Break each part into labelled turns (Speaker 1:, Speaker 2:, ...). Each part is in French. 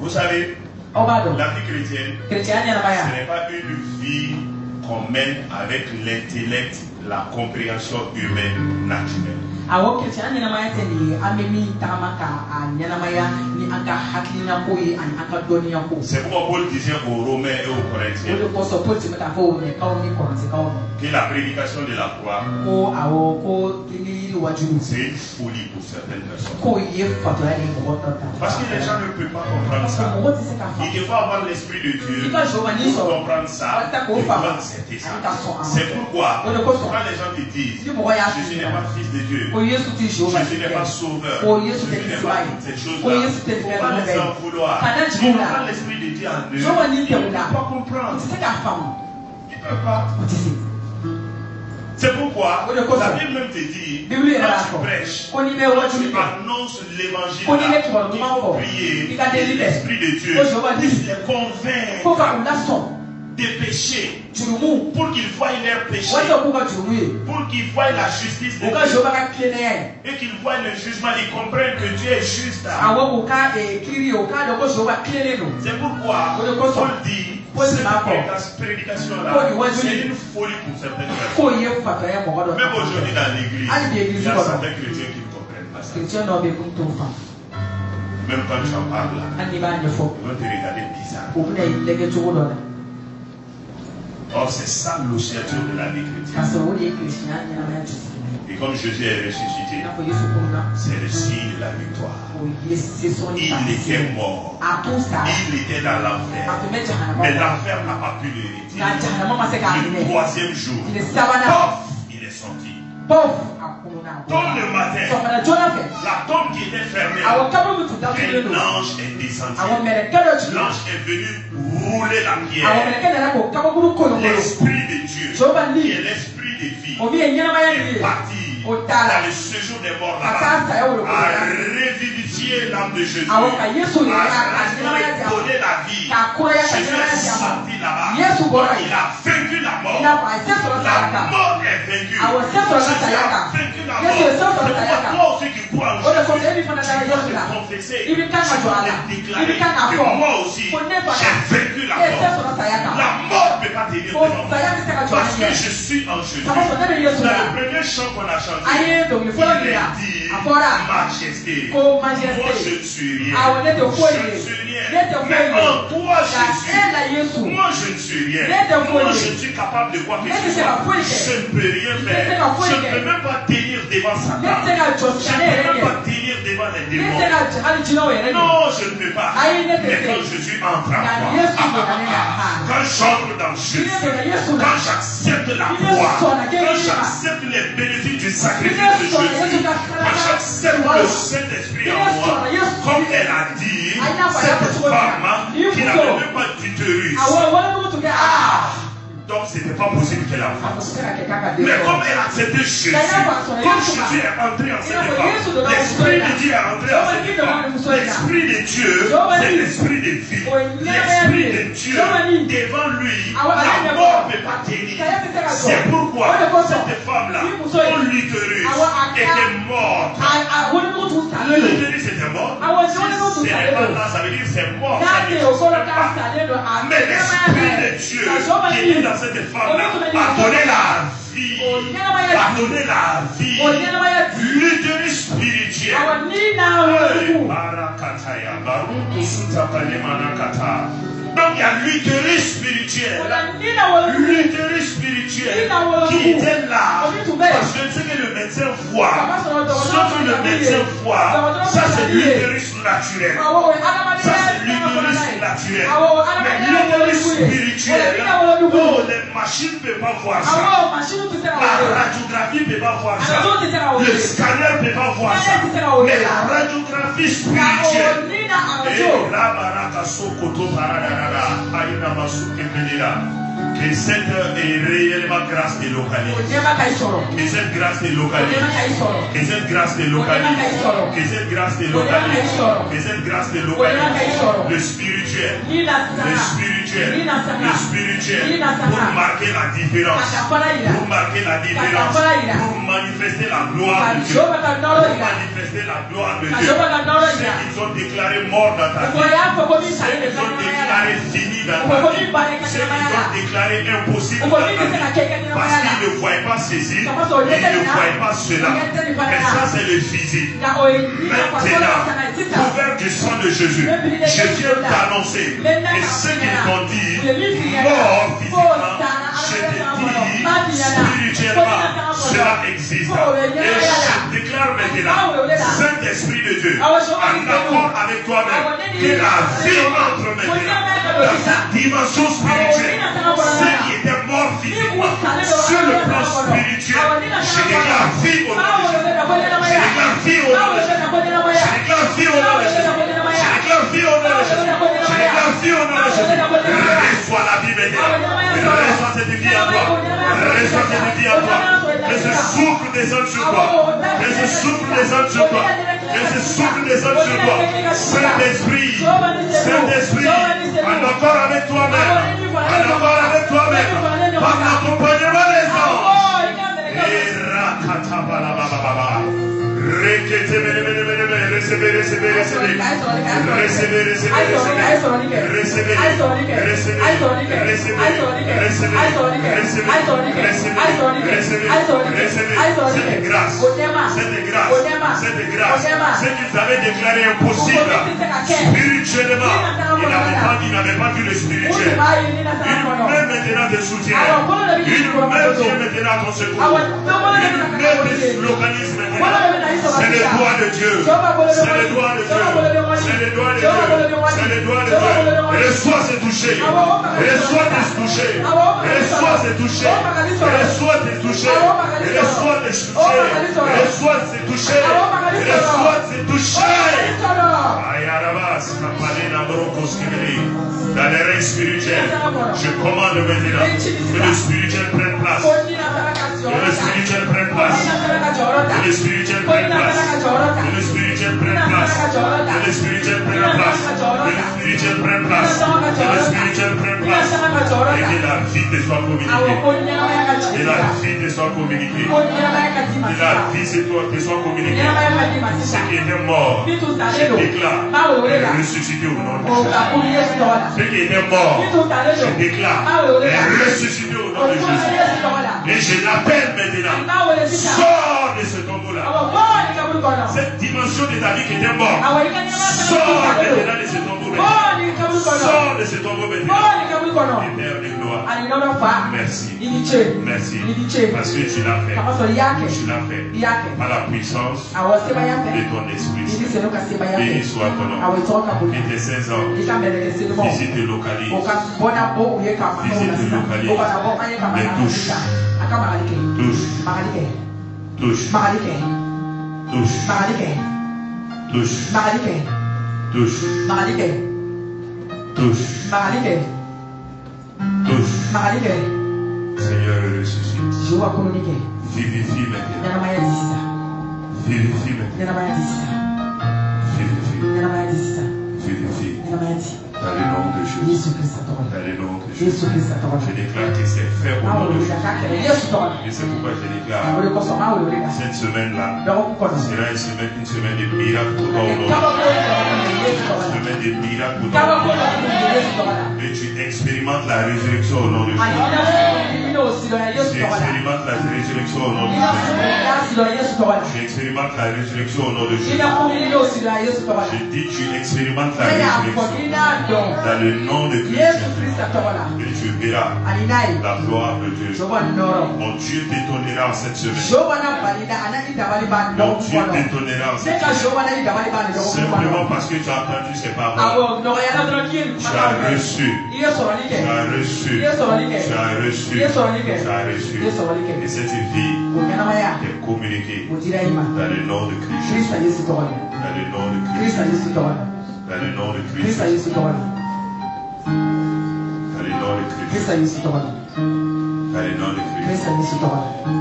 Speaker 1: Vous savez, la vie chrétienne, ce n'est pas une vie qu'on mène avec l'intellect, la compréhension humaine naturelle. C'est pourquoi Paul disait aux Romains et aux Corinthiens que la prédication de la croix, c'est une folie pour certaines personnes. Parce que les gens ne peuvent pas comprendre ça. Il faut avoir l'Esprit de Dieu pour comprendre ça et pour accepter ça. C'est pourquoi quand les gens te disent Jésus n'est pas fils de Dieu, Jésus n'est pas sauveur, Jésus n'est pas toutes ces choses-là, il ne faut pas les en vouloir. Ils n'ont pas l'Esprit de Dieu en eux. Ils ne peuvent pas comprendre. Ils ne peuvent pas. C'est pourquoi la Bible même te dit, quand tu prêches, quand tu annonces l'évangile, il faut prier l'Esprit de Dieu, il les convainc des péchés, pour qu'ils voient leurs péchés, pour qu'ils voient la justice de Dieu, et qu'ils voient le jugement, ils comprennent que Dieu est juste. C'est pourquoi Paul dit, cette prédication-là, c'est une folie pour certaines personnes. Même aujourd'hui dans l'église, il y a certains chrétiens qui ne comprennent pas ça. Même quand tu en parles là, ils vont te regarder bizarre. Or, c'est ça l'ossature de la vie chrétienne. Et comme Jésus est ressuscité, c'est le signe de la victoire. Il était mort. Il était dans l'enfer. Mais l'enfer n'a pas pu l'hériter. Le troisième jour, il est sorti. Tôt le matin, la tombe qui était fermée, l'ange est descendu. L'ange est venu rouler la pierre. L'Esprit de Dieu, qui est l'Esprit de vie, est parti dans le séjour des morts là-bas, a revivifié l'âme de Jésus, a redonné la vie. Jésus est sorti là-bas. Il a vaincu la mort. La mort est vaincue. Jésus a vaincu la mort. C'est toi aussi qui crois en Jésus, tu dois te confesser, tu dois te déclarer que moi aussi j'ai vaincu la mort. La mort ne peut pas tenir devant moi parce que je suis en Jésus. Dans le premier chant qu'on a chanté, il a dit majesté. Moi je ne suis rien. Je ne suis rien. Mais en toi Jésus, moi je ne suis rien. Moi je suis capable de quoi que ce soit. Je ne peux rien faire. Je ne peux même pas tenir devant Satan. Je ne peux même pas tenir devant les démons. Non, je ne peux pas. Mais quand Jésus entre en moi, quand j'entre dans Jésus, quand j'accepte la croix, quand j'accepte les bénéfices du sacrifice de Jésus, quand j'accepte le Saint-Esprit en moi, comme elle a dit, cette femme qui n'avait même pas d'utérus. Donc c'était pas possible qu'elle avance. Mais comme elle a accepté Jésus, comme Jésus est entré en cette femme, l'Esprit de Dieu est entré en cette femme. L'Esprit de Dieu, c'est l'Esprit de vie. L'Esprit de Dieu, devant lui, la mort ne peut pas tenir. C'est pourquoi cette femme-là, son l'utérus était morte. L'utérus était mort. Ce n'est pas là, ça veut dire c'est mort. Mais l'Esprit de Dieu qui est dans cette femme-là a donné la vie. A donné la vie. L'utérus spirituel. Donc il y a l'utérus spirituel. L'utérus spirituel qui était là. Parce que ce que le médecin voit, ce que le médecin voit, ça c'est l'utérus naturel. Ça c'est l'utérus naturel. Mais l'utérus spirituel, oh, les machines ne peuvent pas voir ça. La radiographie ne peut pas voir ça. Le scanner ne peut pas voir ça. Mais la radiographie spirituelle. Et la baraka sokoto paradara, aina masuke pedira.
Speaker 2: Que cette réellement grâce te localise. Que cette grâce te localise. Que cette grâce te localise. Que cette grâce te localise. Que cette grâce te localise. Le spirituel. Le spirituel. Le spirituel. Pour marquer la différence. Pour marquer la différence. Pour manifester la gloire de Dieu. Pour manifester la gloire de Dieu. Ceux qui sont déclarés morts dans ta vie. Ceux qui sont déclarés finis dans ta vie. Ceux qui sont déclarés impossible dans ta vie. Parce qu'ils ne voient pas ceci, ils ne voient pas cela. Mais ça, c'est le physique. Maintenant, couvert du sang de Jésus, je viens t'annoncer. Et ce qu'ils t'ont dit, mort physiquement, je te dis, spirituellement, cela existe. Et je déclare maintenant, Saint-Esprit de Dieu, en accord avec toi-même, que la vie entre maintenant dans cette dimension spirituelle. Ceux qui étaient morts physiquement, sur le plan spirituel, je déclare vie au nom de Jésus. Je déclare vie au nom de Jésus. Je déclare vie au nom de Jésus. Je déclare vie au nom de Jésus. Je déclare vie au nom de Jésus. Reçois la vie maintenant. Reçois cette vie en toi. Reçois cette vie en toi. Que ce souffle des hommes sur toi. Que ce souffle des hommes sur toi. Que ce souffle des hommes sur toi. Saint-Esprit. Saint-Esprit. En accord avec toi-même. En accord avec toi-même. Par l'accompagnement des anges. Et rakatabalababa. Ce qu'ils avaient déclaré impossible spirituellement, ils n'avaient pas vu le spirituel. Une main maintenant te soutient. Une main vient maintenant à ton secours. Une main te localise maintenant. C'est le doigt de Dieu. C'est le doigt de Dieu. C'est le doigt de Dieu. C'est le doigt de Dieu. Reçois ce toucher. Reçois tes toucher. Reçois ce toucher. Reçois tes toucher. Reçois tes toucher. Reçois ce toucher. Reçois ce toucher. Dans les règles spirituelles, je commande maintenant que le spirituel prenne place. Que le spirituel prenne place. Que le spirituel prenne place. Que le spirituel prenne place. Que le spirituel prenne place. Que le spirituel prenne place. Que le spirituel prenne place. Et que la vie te soit communiquée. Et la vie te soit communiquée. Et la vie te soit communiquée. Ce qui était mort, je déclare, est ressuscité au nom de Jésus. Ce qui était mort, je déclare, est ressuscité au nom de Jésus. Et je l'appelle maintenant. Sors de ce tombeau-là. Cette dimension de ta vie qui était morte. Sors maintenant de ce tombeau maintenant. Sors de ce tombeau maintenant. Éternel gloire. Merci. Merci. Parce que tu l'as fait. Tu l'as fait. Par la puissance de ton esprit. Béni soit ton nom. Et tes 16 ans. Visite et localise. Visite et localise. Mais touche. Touche. Seigneur, ressuscite. Vivifie maintenant. Vivifie maintenant. Vivifie. Dans le nom de Jésus. Dans le nom de Jésus. Je déclare que c'est fait au nom de Jésus. Et c'est pourquoi je déclare cette semaine-là sera une semaine de miracles pour toi au nom de Jésus. Une semaine de miracles pour toi au nom de Jésus. Et tu expérimentes la résurrection au nom de Jésus. Tu expérimentes la résurrection au nom de Jésus. Tu expérimentes la résurrection au nom de Jésus. Je dis tu expérimentes la résurrection. Dans le nom de Christ, et tu verras la gloire de Dieu. Mon Dieu t'étonnera cette semaine. Mon Dieu t'étonnera cette semaine. Simplement parce que tu as entendu ces paroles. Tu as reçu. Tu as reçu. Tu as reçu. Tu as reçu. Et cette vie est communiquée dans le nom de Christ. Dans le nom de Christ. Dans le nom de Christ. Dans le nom de Christ. Dans le nom de Christ.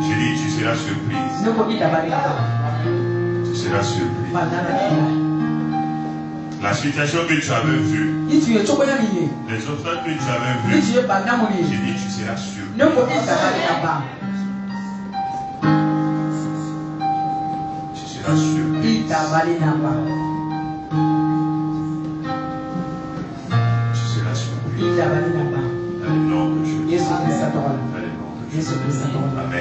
Speaker 2: Je dis, tu seras surprise. Tu seras surprise. La situation que tu avais vue, les obstacles que tu avais vus, je dis, tu seras surprise. Tu seras surprise. Tu seras surprise. Dans le nom de Jésus. Dans le nom de Jésus. Amen.